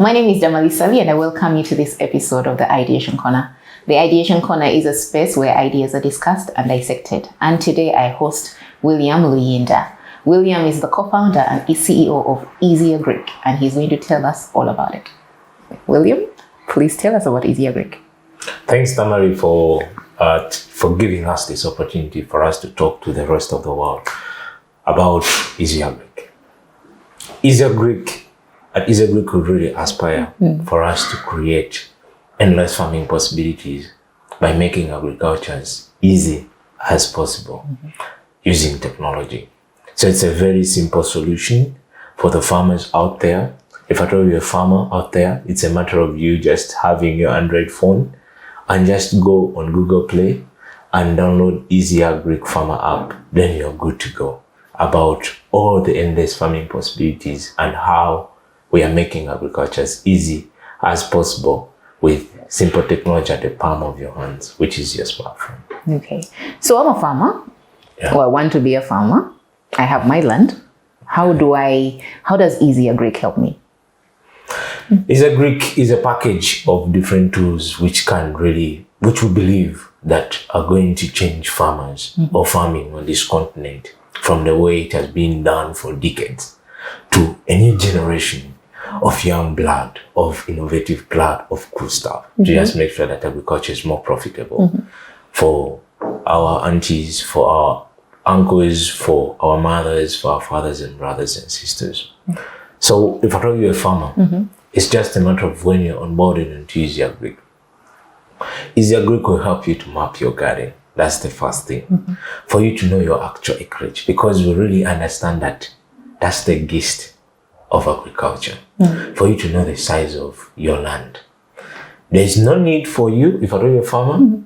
My name is Damali Ssali and I welcome you to this episode of the Ideation Corner. The Ideation Corner is a space where ideas are discussed and dissected. And today I host William Luyinda. William is the co-founder and CEO of EzyAgric, and he's going to tell us all about it. William, please tell us about EzyAgric. Thanks, Damali, for giving us this opportunity for us to talk to the rest of the world about EzyAgric. At EzyAgric, we really aspire for us to create endless farming possibilities by making agriculture as easy as possible using technology. So it's a very simple solution for the farmers out there. If at all you're a farmer out there, it's a matter of you just having your Android phone and just go on Google Play and download EzyAgric Farmer app. Then you're good to go about all the endless farming possibilities and how we are making agriculture as easy as possible with simple technology at the palm of your hands, which is your smartphone. Okay. So I'm a farmer, or I want to be a farmer. I have my land. How does EzyAgric help me? EzyAgric is a package of different tools which we believe that are going to change farmers or farming on this continent from the way it has been done for decades to a new generation of young blood, of innovative blood, of cool stuff, to just make sure that agriculture is more profitable for our aunties, for our uncles, for our mothers, for our fathers and brothers and sisters. So if I tell you a farmer, it's just a matter of when you're onboarded into EzyAgric. EzyAgric will help you to map your garden. That's the first thing. For you to know your actual acreage, because we really understand that that's the gist of agriculture. For you to know the size of your land. There's no need for you, if I tell you a farmer,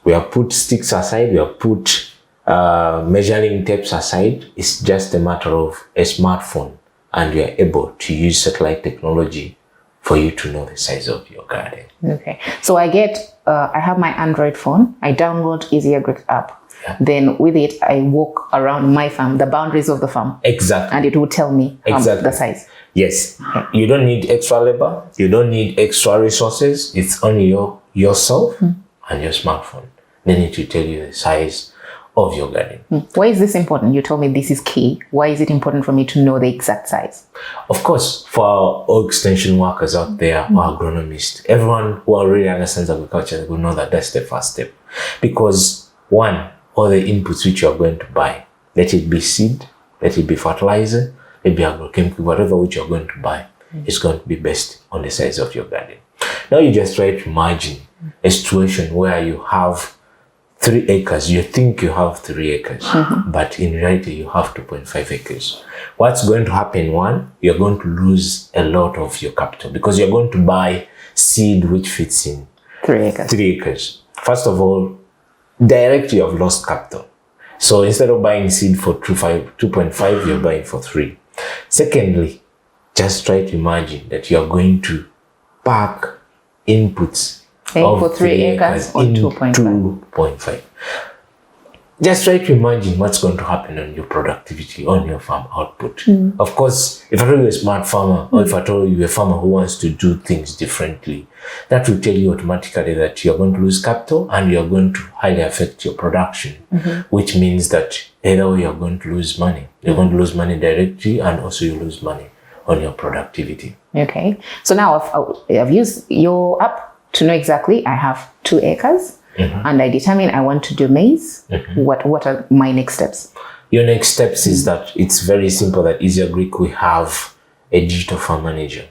we have put sticks aside, we have put measuring tapes aside. It's just a matter of a smartphone and you're able to use satellite technology for you to know the size of your garden. Okay. So I have my Android phone, I download EzyAgric app. Then with it, I walk around my farm, the boundaries of the farm. Exactly. And it will tell me the size. Yes. Okay. You don't need extra labor. You don't need extra resources. It's only yourself and your smartphone. Then it will tell you the size of your garden. Why is this important? You told me this is key. Why is it important for me to know the exact size? Of course, for all extension workers out there, or agronomists, everyone who really understands agriculture will know that that's the first step. Because one, all the inputs which you are going to buy, let it be seed, let it be fertilizer, let it be agrochemical, whatever which you're going to buy, is going to be based on the size of your garden. Now you just try to imagine a situation where you have 3 acres. You think you have 3 acres, but in reality you have 2.5 acres. What's going to happen? One, you're going to lose a lot of your capital because you're going to buy seed which fits in 3 acres. 3 acres. First of all, directly you have lost capital. So instead of buying seed for 2.5, you're buying for 3. Secondly, just try to imagine that you're going to pack inputs for 3 acres on 2.5. Just try to imagine what's going to happen on your productivity, on your farm output. Of course, if I told you a smart farmer, or if I told you a farmer who wants to do things differently, that will tell you automatically that you're going to lose capital and you're going to highly affect your production, which means that either way you're going to lose money. You're going to lose money directly and also you lose money on your productivity. Okay. So now I've used your app to know exactly I have 2 acres and I determine I want to do maize. What are my next steps? Your next steps is that it's very simple that EzyAgric, we have a digital farm manager.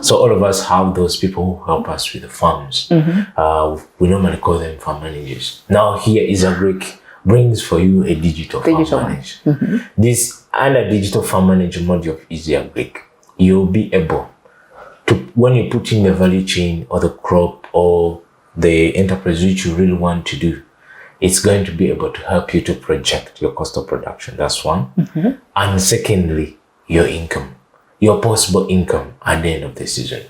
So all of us have those people who help us with the farms. We normally call them farm managers. Now here EzyAgric brings for you a digital farm manager. This under digital farm manager module of EzyAgric, you'll be able to, when you put in the value chain or the crop or the enterprise which you really want to do, it's going to be able to help you to project your cost of production. That's one. And secondly, your income, your possible income at the end of the season.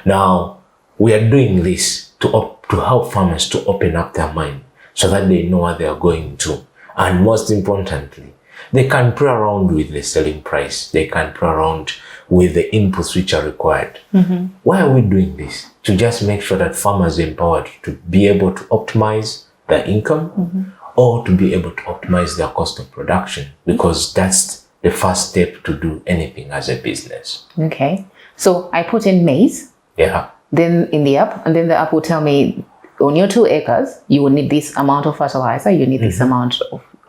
Now, we are doing this to help farmers to open up their mind so that they know what they are going to. And most importantly, They can play around with the selling price. They can play around with the inputs which are required. Why are we doing this? To just make sure that farmers are empowered to be able to optimize their income or to be able to optimize their cost of production, because that's the first step to do anything as a business. Okay. So I put in maize. Yeah. Then in the app, and then the app will tell me, on your 2 acres, you will need this amount of fertilizer, you need this amount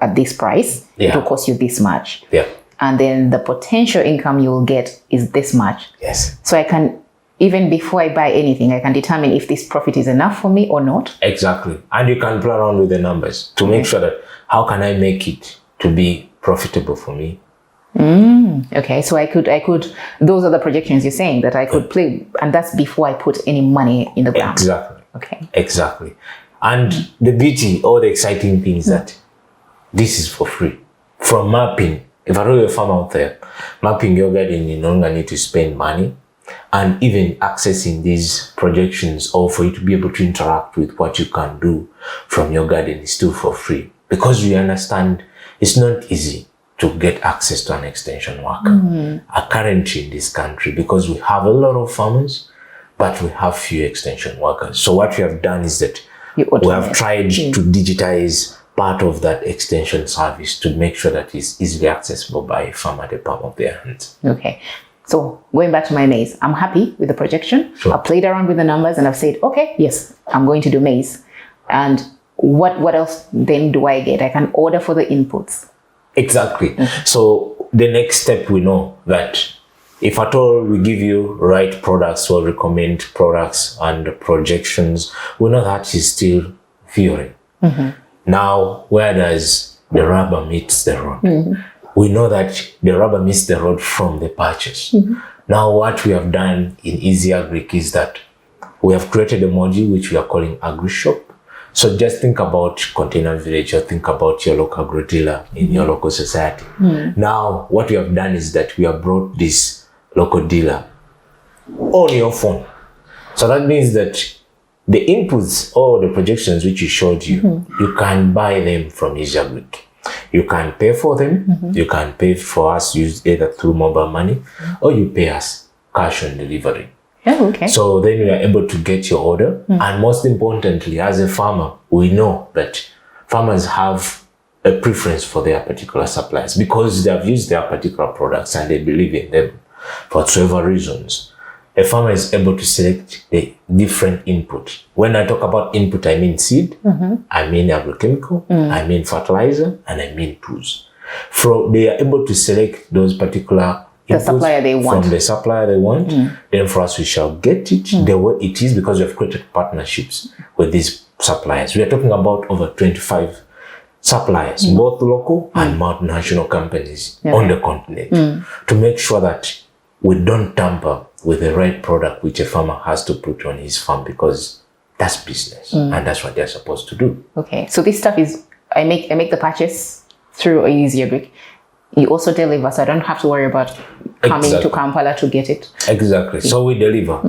at this price. Yeah. It will cost you this much. Yeah. And then the potential income you will get is this much. Yes. So I can, even before I buy anything, I can determine if this profit is enough for me or not. Exactly. And you can play around with the numbers to make sure that how can I make it to be profitable for me? Okay, so I could, those are the projections you're saying that I could play, and that's before I put any money in the ground. Exactly. Okay. Exactly. And the beauty or the exciting thing is that this is for free. From mapping, if I know you're a farmer out there, mapping your garden, you no longer need to spend money. And even accessing these projections, or for you to be able to interact with what you can do from your garden, is still for free. Because we understand it's not easy to get access to an extension worker currently in this country, because we have a lot of farmers, but we have few extension workers. So what we have done is that we have tried to digitize part of that extension service to make sure that it's easily accessible by a farmer at the palm of their hands. Okay. So going back to my maize, I'm happy with the projection. Sure. I've played around with the numbers and I've said, okay, yes, I'm going to do maize. And what else then do I get? I can order for the inputs. Exactly. So the next step, we know that if at all we give you right products or recommend products and projections, we know that is still theory. Now, where does the rubber meets the road? We know that the rubber meets the road from the purchase. Now, what we have done in EzyAgric is that we have created a module which we are calling AgriShop. So just think about Container Village, or think about your local agro dealer in your local society. Now, what we have done is that we have brought this local dealer on your phone. So that means that the inputs or the projections which we showed you, you can buy them from EzyAgric. You can pay for them. You can pay for us either through mobile money, or you pay us cash on delivery. Oh, okay. So then you are able to get your order. And most importantly, as a farmer, we know that farmers have a preference for their particular suppliers because they have used their particular products and they believe in them for whatever reasons. A farmer is able to select the different input. When I talk about input, I mean seed, I mean agrochemical, I mean fertilizer, and I mean tools. They are able to select those particular the supplier they want. From the supplier they want. Then for us, we shall get it the way it is, because we have created partnerships with these suppliers. We are talking about over 25 suppliers, both local and multinational companies on the continent, to make sure that we don't tamper with the right product which a farmer has to put on his farm, because that's business and that's what they're supposed to do. Okay, so this stuff is, I make the purchase through EzyAgric. You also deliver, so I don't have to worry about coming to Kampala to get it. Exactly. So we deliver.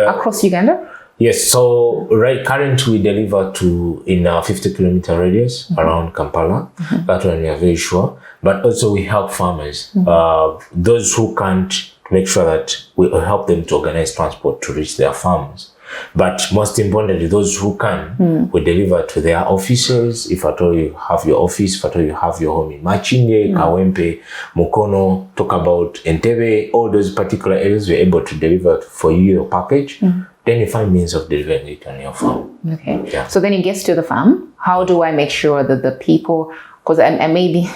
Across Uganda? Yes. So currently we deliver to in a 50-kilometer radius around Kampala. That one we are very sure. But also we help farmers, those who can't, make sure that we help them to organize transport to reach their farms. But most importantly, those who can, we deliver to their offices. If at all you have your office, if at all you have your home in Machinge, Kawempe, Mukono, talk about Entebbe, all those particular areas, we're able to deliver for you your package. Then you find means of delivering it on your farm. Okay. Yeah. So then it gets to the farm. How do I make sure that the people, because maybe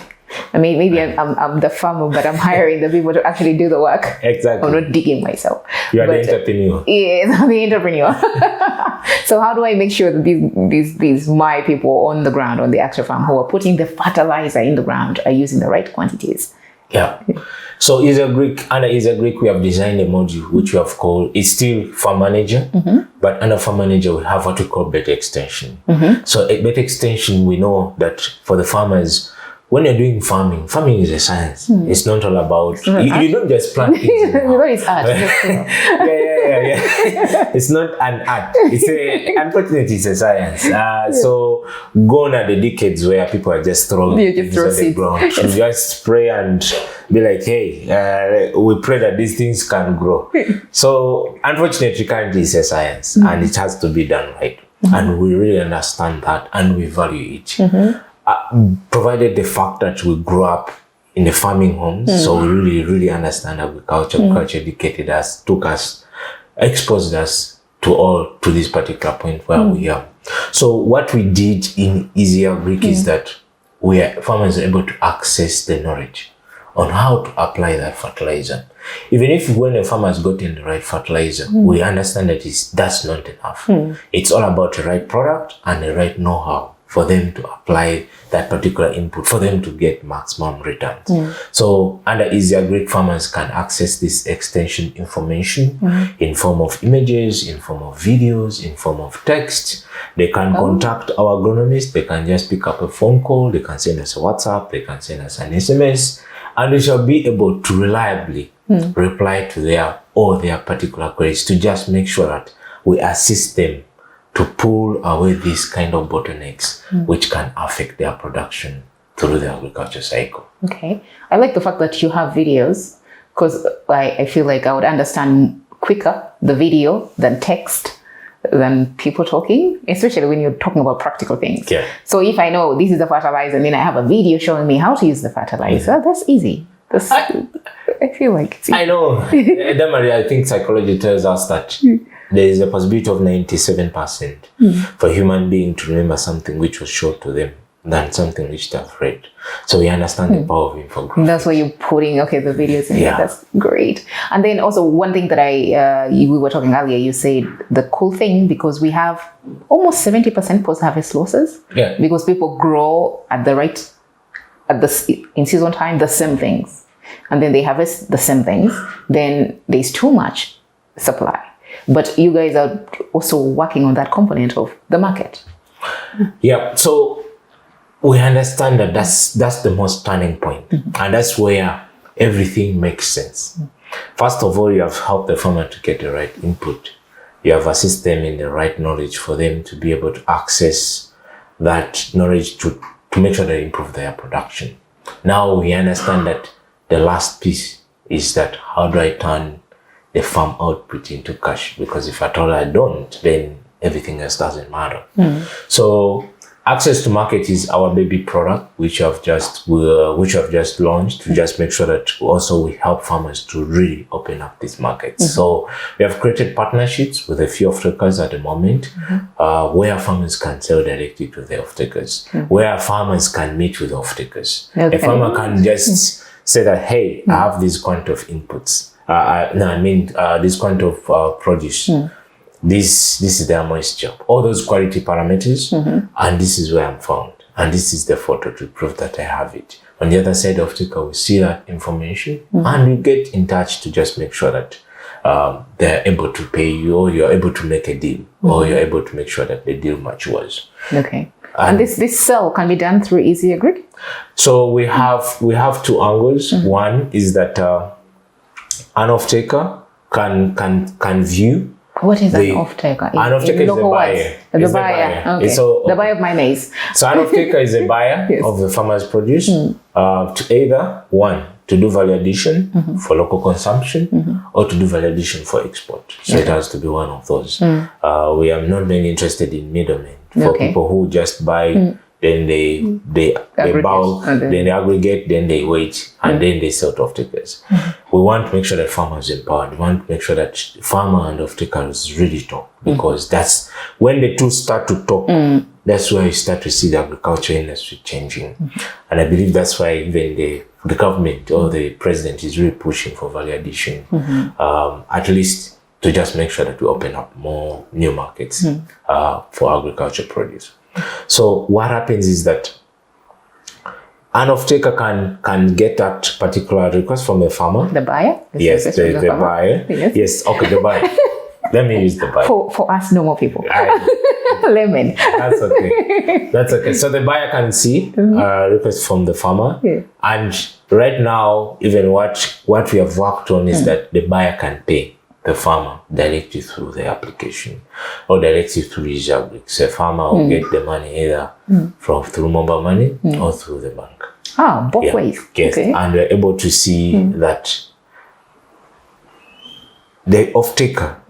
I'm the farmer, but I'm hiring the people to actually do the work. Exactly. I'm not digging myself. You are the entrepreneur. Yes, I'm the entrepreneur. So how do I make sure that these my people on the ground, on the actual farm, who are putting the fertilizer in the ground, are using the right quantities? Yeah. So under EzyAgric, we have designed a module which we have called, it's still Farm Manager, but under Farm Manager, we have what we call Better Extension. So a Better Extension, we know that for the farmers, when you're doing farming is a science. It's not all about, you don't just plant things. It's art. it's not an art. Unfortunately, it's a science. So gone are the decades where people are just throwing things on the ground. You just spray and be like, hey, we pray that these things can grow. So unfortunately, currently it's a science and it has to be done right. And we really understand that and we value it. Provided the fact that we grew up in the farming homes, so we really understand agriculture. Agriculture educated us, exposed us to this particular point where we are. So what we did in EzyAgric is that farmers are able to access the knowledge on how to apply that fertilizer. Even if when a farmer has gotten the right fertilizer, we understand that that's not enough. It's all about the right product and the right know-how for them to apply that particular input, for them to get maximum returns. So under EzyAgric, farmers can access this extension information in form of images, in form of videos, in form of text. They can contact our agronomist. They can just pick up a phone call. They can send us a WhatsApp. They can send us an SMS. And we shall be able to reliably reply to their particular queries to just make sure that we assist them to pull away these kind of bottlenecks which can affect their production through the agriculture cycle. Okay. I like the fact that you have videos because I feel like I would understand quicker the video than text, than people talking, especially when you're talking about practical things. Yeah. So if I know this is the fertilizer and then I have a video showing me how to use the fertilizer, that's easy. I feel like it's easy. I know. Damali, I think psychology tells us that there is a possibility of 97% for a human being to remember something which was shown to them than something which they've read. So we understand the power of infographics. That's why you're putting, the videos in here. That's great. And then also one thing that we were talking earlier, you said the cool thing, because we have almost 70% post-harvest losses. Yeah. Because people grow in season time, the same things. And then they harvest the same things. Then there's too much supply. But you guys are also working on that component of the market. Yeah. So we understand that that's the most turning point. And that's where everything makes sense. First of all, you have helped the farmer to get the right input. You have assisted them in the right knowledge for them to be able to access that knowledge to make sure they improve their production. Now we understand that the last piece is that how do I turn the farm output into cash? Because if at all I don't, then everything else doesn't matter. So access to market is our baby product, which have just launched to just make sure that also we help farmers to really open up these markets. So we have created partnerships with a few off-takers at the moment, where farmers can sell directly to the off-takers, where farmers can meet with off-takers. A farmer can just say that, hey, I have this quantity of inputs. This quantity of produce. This is their moisture, all those quality parameters, and this is where I'm found. And this is the photo to prove that I have it. On the other side of Tika, we see that information and we get in touch to just make sure that they're able to pay you, or you're able to make a deal, or you're able to make sure that the deal matures. Okay. And this sell can be done through EzyAgric? So we have two angles. One is that an off-taker can view. What is an off-taker? An off-taker is a buyer. The buyer. Okay. The buyer of my maize. So an off-taker is a buyer of the farmer's produce to either, one, to do value addition for local consumption, or to do value addition for export. So it has to be one of those. We are not really interested in middlemen. For people who just buy, then they bulk, then they aggregate, then they wait, and then they sell to off-takers. We want to make sure that farmers are empowered. We want to make sure that farmer and off-takers really talk, because that's when the two start to talk, that's where you start to see the agriculture industry changing. And I believe that's why even the government or the president is really pushing for value addition, at least to just make sure that we open up more new markets for agriculture produce. So what happens is that an off-taker can get that particular request from a farmer. The buyer? Yes, the buyer. Yes, okay, the buyer. Let me use the buyer. For us normal people. Lemon. That's okay. That's okay. So the buyer can see a request from the farmer. And right now, even what we have worked on is that the buyer can pay the farmer directly through the application or directly through EzyAgric. So a farmer will get the money either through mobile money or through the bank. Ah, both ways. Yes. Okay. And we're able to see that the off-taker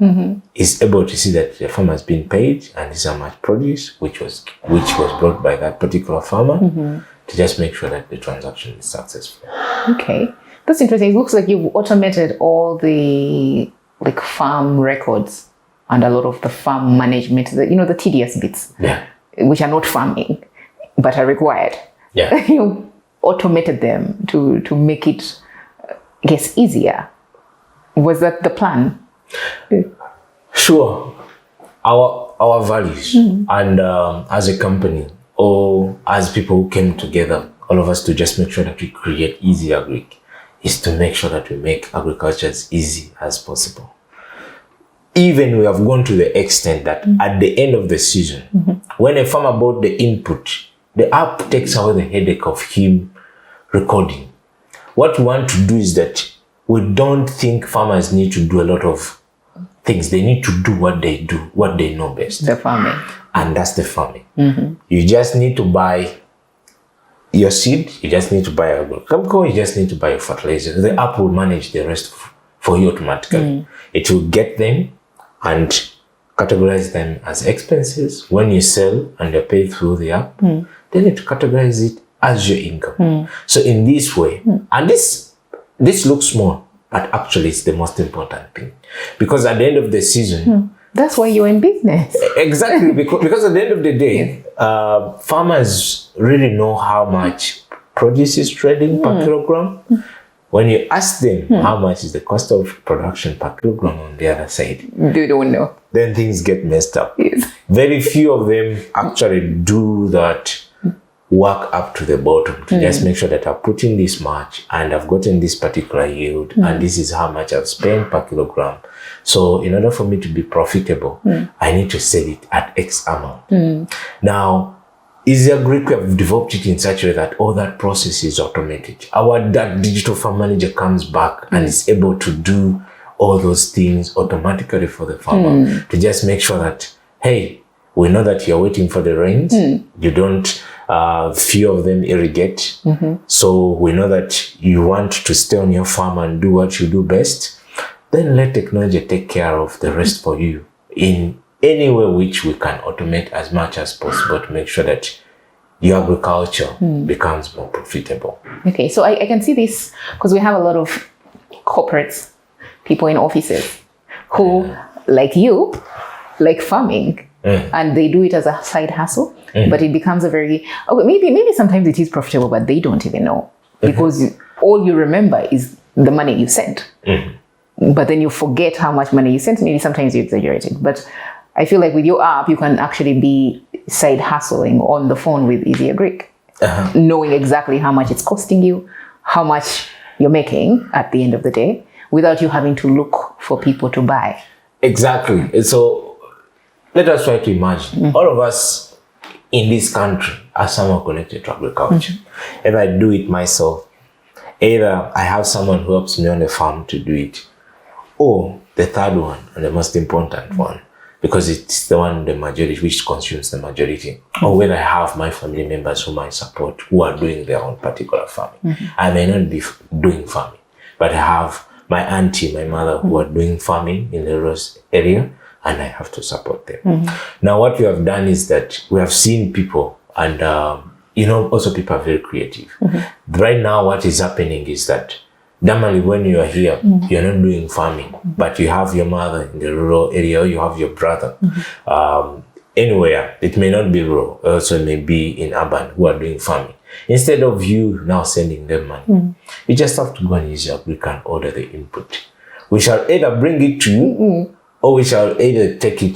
is able to see that the farmer has been paid and this is how much produce which was brought by that particular farmer to just make sure that the transaction is successful. Okay, that's interesting. It looks like you've automated all the farm records and a lot of the farm management, the tedious bits, which are not farming but are required. Yeah, you automated them to make it, I guess, easier. Was that the plan? Sure. Our values and as a company or as people who came together, all of us to just make sure that we create EzyAgric is to make sure that we make agriculture as easy as possible. Even we have gone to the extent that at the end of the season, when a farmer bought the input, the app takes away the headache of him recording. What we want to do is that we don't think farmers need to do a lot of things. They need to do, what they know best. The farming. And that's the farming. You just need to buy your seed, you just need to buy a chemical, you just need to buy a fertilizer. The app will manage the rest for you automatically. It will get them and categorize them as expenses. When you sell and you're paid through the app, then it categorize it as your income. So in this way, and this looks small, but actually it's the most important thing. Because at the end of the season... That's why you're in business. Exactly, because at the end of the day, farmers really know how much produce is trading per kilogram. When you ask them how much is the cost of production per kilogram on the other side, they don't know. Then things get messed up. Yes. Very few of them actually do that work up to the bottom to just make sure that I've put in this much and I've gotten this particular yield and this is how much I've spent per kilogram. So in order for me to be profitable, I need to sell it at X amount. Now, EzyAgric, we have developed it in such a way that all that process is automated. That digital farm manager comes back and is able to do all those things automatically for the farmer to just make sure that, hey, we know that you're waiting for the rains. You don't, few of them irrigate. So we know that you want to stay on your farm and do what you do best. Then let technology take care of the rest for you in any way which we can automate as much as possible to make sure that your agriculture becomes more profitable. Okay, so I can see this because we have a lot of corporates, people in offices who, like you, like farming. And they do it as a side hustle, but it becomes a very, maybe sometimes it is profitable, but they don't even know because all you remember is the money you sent. But then you forget how much money you sent. Maybe sometimes you exaggerate it. But I feel like with your app, you can actually be side hustling on the phone with EzyAgric, knowing exactly how much it's costing you, how much you're making at the end of the day, without you having to look for people to buy. Exactly. So let us try to imagine all of us in this country are somehow connected to agriculture. If I do it myself, either I have someone who helps me on the farm to do it, or the third one and the most important one, because it's the one the majority which consumes the majority, or whether I have my family members whom I support who are doing their own particular farming. I may not be doing farming, but I have my auntie, my mother who are doing farming in the rural area, and I have to support them. Now, what we have done is that we have seen people, and also people are very creative. Right now, what is happening is that Damali, when you are here, you're not doing farming, but you have your mother in the rural area, you have your brother. Anywhere, it may not be rural, also it may be in urban, who are doing farming. Instead of you now sending them money, you just have to go and use your EzyAgric and order the input. We shall either bring it to you, or we shall either take it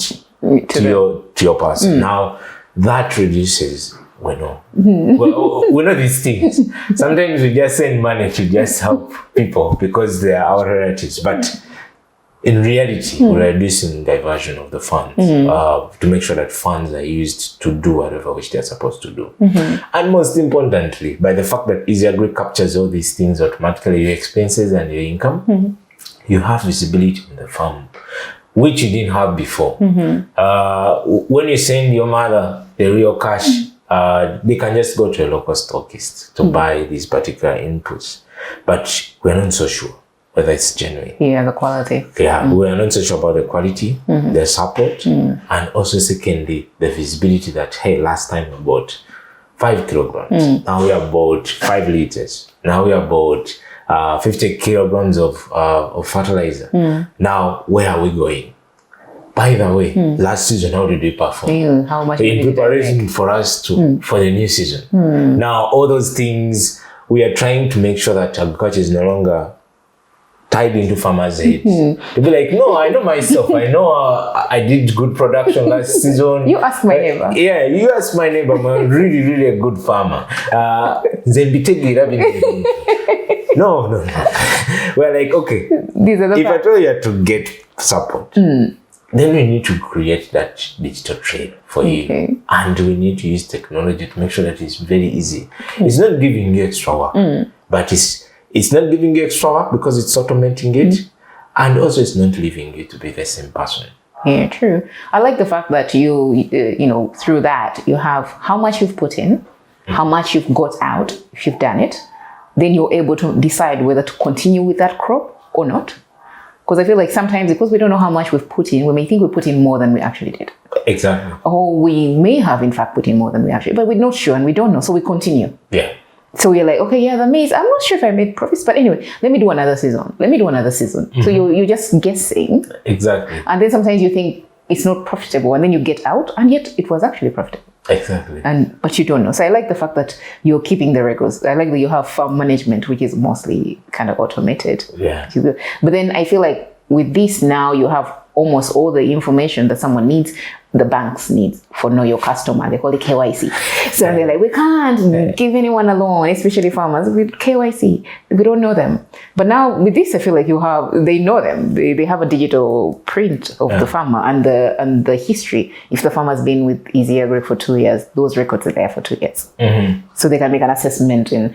to your person. Now, that reduces, we know these things. Sometimes we just send money to just help people because they are our relatives. But in reality, we're reducing diversion of the funds to make sure that funds are used to do whatever which they're supposed to do. And most importantly, by the fact that EzyAgric captures all these things automatically, your expenses and your income, you have visibility on the farm, which you didn't have before. When you send your mother the real cash, they can just go to a local stockist to buy these particular inputs. But we're not so sure whether it's genuine. Yeah, the quality. Yeah, we're not so sure about the quality, the support, and also secondly, the visibility that, hey, last time we bought 5 kilograms. Now we have bought 5 liters. Now we have bought 50 kilograms of fertilizer. Now, where are we going? By the way, last season, how did we perform? How much in preparation for us to for the new season. Now, all those things, we are trying to make sure that agriculture is no longer tied into farmers' heads. To be like, no, I know myself. I know I did good production last season. You ask my neighbor. Yeah, you ask my neighbor. I'm really, really a good farmer. No. We're like, okay, if I tell you to get support, then we need to create that digital trade for you. And we need to use technology to make sure that it's very easy. It's not giving you extra work, but it's not giving you extra work because it's automating it. And also it's not leaving you to be the same person. Yeah, true. I like the fact that you through that, you have how much you've put in, how much you've got out, if you've done it. Then you're able to decide whether to continue with that crop or not. Because I feel like sometimes, because we don't know how much we've put in, we may think we put in more than we actually did. Exactly. Or we may have, in fact, put in more than we actually, but we're not sure and we don't know, so we continue. Yeah. So we're like, okay, yeah, that means, I'm not sure if I made profits, but anyway, let me do another season. So you're just guessing. Exactly. And then sometimes you think it's not profitable, and then you get out, and yet it was actually profitable. Exactly. But you don't know. So I like the fact that you're keeping the records. I like that you have farm management, which is mostly kind of automated. Yeah. But then I feel like with this now, you have almost all the information that someone needs, the banks need for know your customer. They call it KYC. So they're like, we can't give anyone a loan, especially farmers, with KYC. We don't know them. But now with this, I feel like they know them. They have a digital print of the farmer and the history. If the farmer's been with EzyAgric for 2 years, those records are there for 2 years. So they can make an assessment. In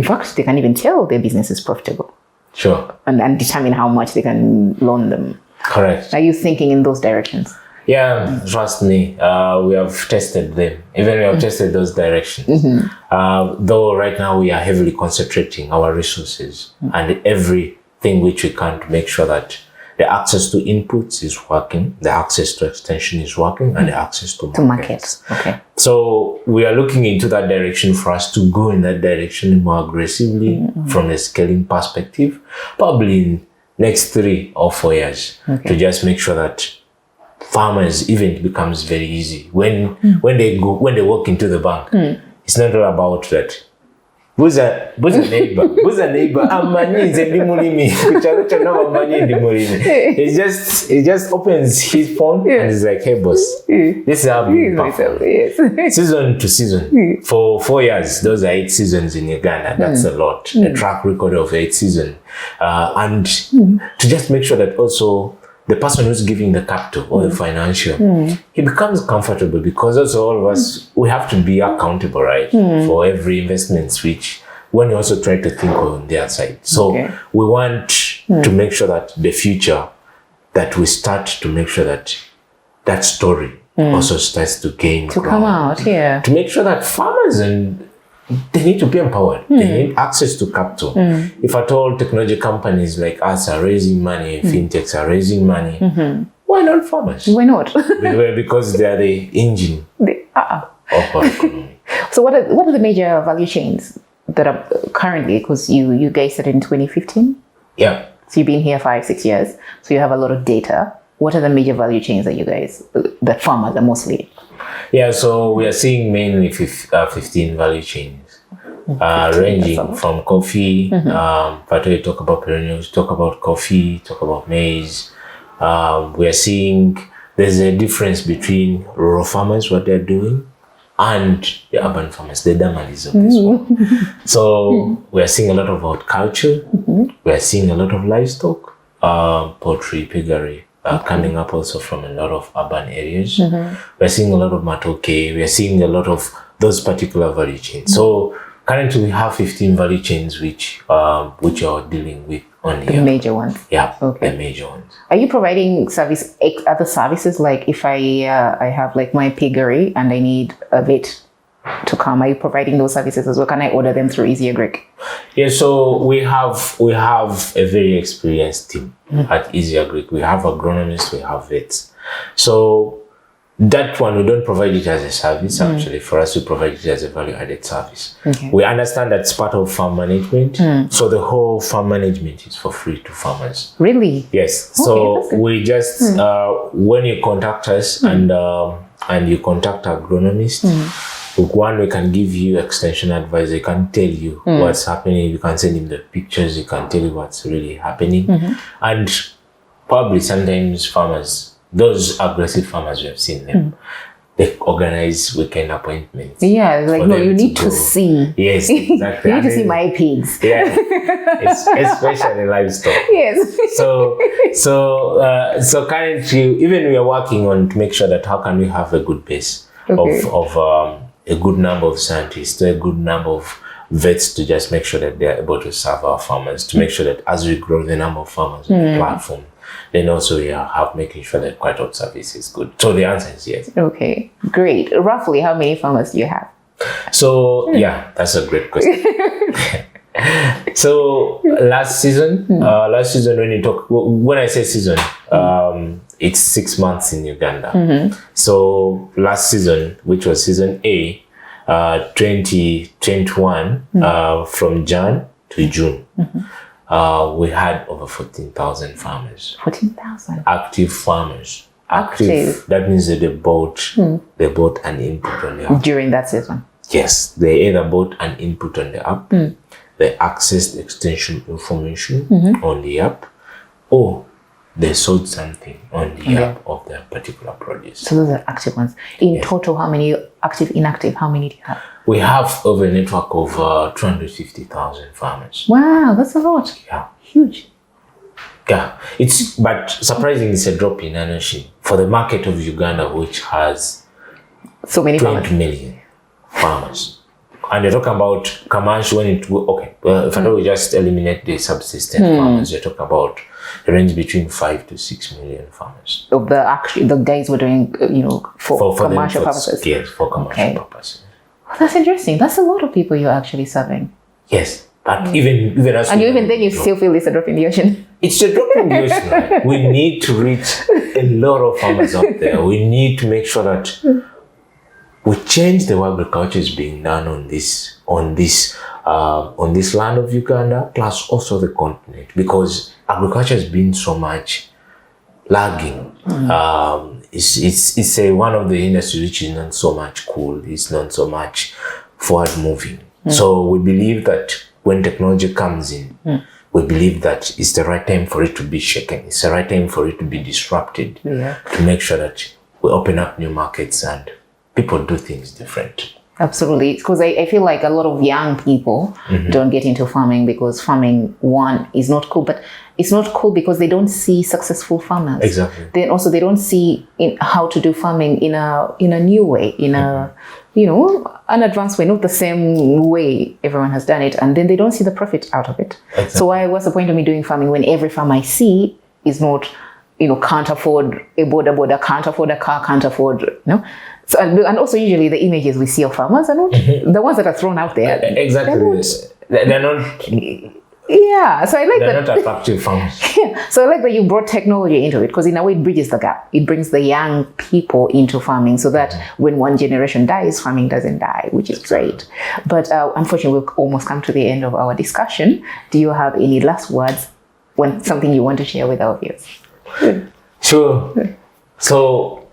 fact, they can even tell their business is profitable. Sure. And determine how much they can loan them. Correct. Are you thinking in those directions? Yeah, trust me, we have tested them. Even we have tested those directions. Though right now we are heavily concentrating our resources and everything which we can to make sure that the access to inputs is working, the access to extension is working, and the access to markets. Okay. So we are looking into that direction for us to go in that direction more aggressively from a scaling perspective, probably in next 3 or 4 years, to just make sure that farmers, even it becomes very easy when they walk into the bank. It's not all about that. Who's a neighbor? He just opens his phone and is like, hey boss, this is how we perform. Season to season. For 4 years, those are 8 seasons in Uganda. That's a lot. A track record of 8 seasons. And to just make sure that also the person who's giving the capital or the financial, he becomes comfortable, because also all of us, we have to be accountable, right? For every investment, which when you also try to think on their side. So we want to make sure that the future, that we start to make sure that that story also starts to gain to ground. come out, to make sure that farmers they need to be empowered. They need access to capital. If at all technology companies like us are raising money, fintechs are raising money, why not farmers? Why not? Because they are the engine of our economy. So what are the major value chains that are currently, because you guys started in 2015? Yeah. So you've been here 5-6 years. So you have a lot of data. What are the major value chains that farmers are mostly? Yeah, so we are seeing mainly 15 value chains, ranging from coffee, but we talk about perennials, talk about coffee, talk about maize. We are seeing there's a difference between rural farmers, what they're doing, and the urban farmers, the Damalis of this world. So we are seeing a lot of horticulture, we are seeing a lot of livestock, poultry, piggery. Coming up also from a lot of urban areas. We're seeing a lot of matoke, we're seeing a lot of those particular value chains. So Currently, we have 15 value chains which are dealing with only the major ones. Yeah, okay. The major ones. Are you providing other services, like if I have like my piggery and I need a vet to come? Are you providing those services as well? Can I order them through EzyAgric? Yeah, so we have a very experienced team at EzyAgric. We have agronomists, we have vets. So that one, we don't provide it as a service. Actually, for us, we provide it as a value-added service. Okay. We understand that's part of farm management. So the whole farm management is for free to farmers. Really? Yes. So we just when you contact us and you contact agronomists, one, we can give you extension advice. They can tell you what's happening. You can send him the pictures. You can tell you what's really happening. And probably sometimes farmers, those aggressive farmers, we have seen them, they organize weekend appointments. Yeah, like, no, you need to see. Yes, exactly. You need to see my pigs. Yeah, especially livestock. Yes. So currently, even we are working on to make sure that how can we have a good base of a good number of scientists, a good number of vets, to just make sure that they are able to serve our farmers, to make sure that as we grow the number of farmers on the platform, then also we are making sure that quality of service is good. So the answer is yes. Okay, great. Roughly, how many farmers do you have? So yeah, that's a great question. So last season, when I say season, it's 6 months in Uganda. So last season, which was season A, 2021, from Jan to June, we had over 14,000 farmers. 14,000? Active farmers. Active. That means that they bought an input on the app. During that season? Yes. They either bought an input on the app, they accessed extension information on the app, or they sold something on the app of their particular produce. So those are active ones. In total, how many active, inactive, how many do you have? We have over a network of 250,000 farmers. Wow, that's a lot. Yeah. Huge. Yeah. But surprisingly, it's a drop in energy for the market of Uganda, which has so many 20 million farmers. And you're talking about commercial when it if I know we just eliminate the subsistence farmers, you're talking about a range between 5 to 6 million farmers. Of the guys were doing, for commercial purposes. Yes, for commercial purposes. Well, that's interesting. That's a lot of people you're actually serving. Yes, but even as even then you still feel it's a drop in the ocean. It's a drop in the ocean. Right? We need to reach a lot of farmers out there. We need to make sure that we change the way agriculture is being done on this land of Uganda, plus also the continent, because agriculture has been so much lagging. It's one of the industries which is not so much cool. It's not so much forward moving. So we believe that when technology comes in, we believe that it's the right time for it to be shaken. It's the right time for it to be disrupted, to make sure that we open up new markets and people do things different. Absolutely. Because I feel like a lot of young people don't get into farming because farming, one, is not cool. But it's not cool because they don't see successful farmers. Exactly. Then also they don't see how to do farming in a new way, in a an advanced way, not the same way everyone has done it. And then they don't see the profit out of it. Exactly. So what's the point of me doing farming when every farm I see is not, can't afford a border, can't afford a car, can't afford, So, and also usually the images we see of farmers are not the ones that are thrown out there. Exactly. They're not. Yeah. So I like they're that. Not attractive farmers. Yeah. So I like that you brought technology into it, because in a way it bridges the gap. It brings the young people into farming so that when one generation dies, farming doesn't die, which is great. But unfortunately, we've almost come to the end of our discussion. Do you have any last words? Something you want to share with our viewers? Sure. So,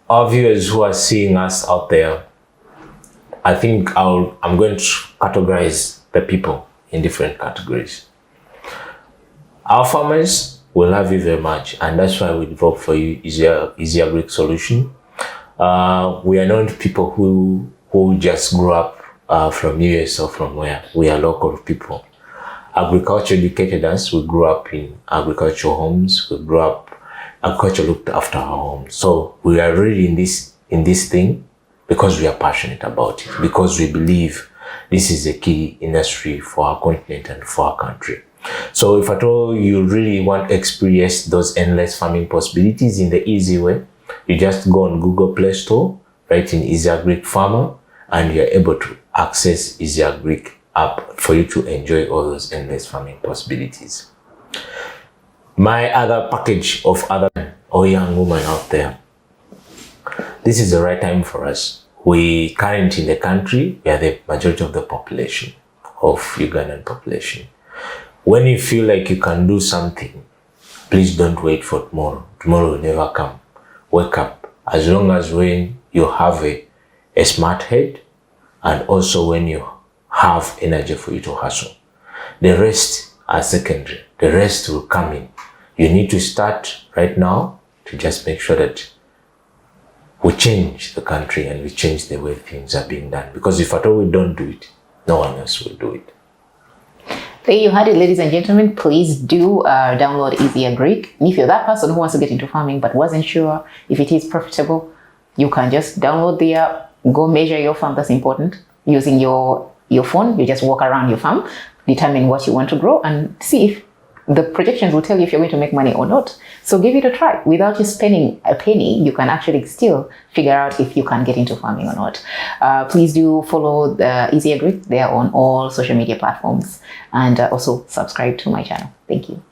our viewers who are seeing us out there, I think I'm going to categorize the people in different categories. Our farmers will love you very much, and that's why we developed for you EzyAgric solution. We are not people who just grew up from US or from where. We are local people. Agriculture educated us. We grew up in agricultural homes. Agriculture looked after our homes. So we are really in this thing because we are passionate about it, because we believe this is a key industry for our continent and for our country. So if at all you really want to experience those endless farming possibilities in the easy way, you just go on Google Play Store, write in EzyAgric Farmer, and you're able to access EzyAgric app for you to enjoy all those endless farming possibilities. My other package of other or young women out there, this is the right time for us. We currently in the country, we are the majority of the population, of Ugandan population. When you feel like you can do something, please don't wait for tomorrow. Tomorrow will never come. Wake up. As long as when you have a smart head, and also when you have energy for you to hustle. The rest are secondary. The rest will come in. You need to start right now to just make sure that we change the country and we change the way things are being done. Because if at all we don't do it, no one else will do it. There you had it, ladies and gentlemen. Please do download EzyAgric. If you're that person who wants to get into farming but wasn't sure if it is profitable, you can just download the app, go measure your farm. That's important. Using your phone, you just walk around your farm, determine what you want to grow, and see if the projections will tell you if you're going to make money or not. So give it a try. Without you spending a penny, you can actually still figure out if you can get into farming or not. Please do follow EzyAgric. They are on all social media platforms, and also subscribe to my channel. Thank you.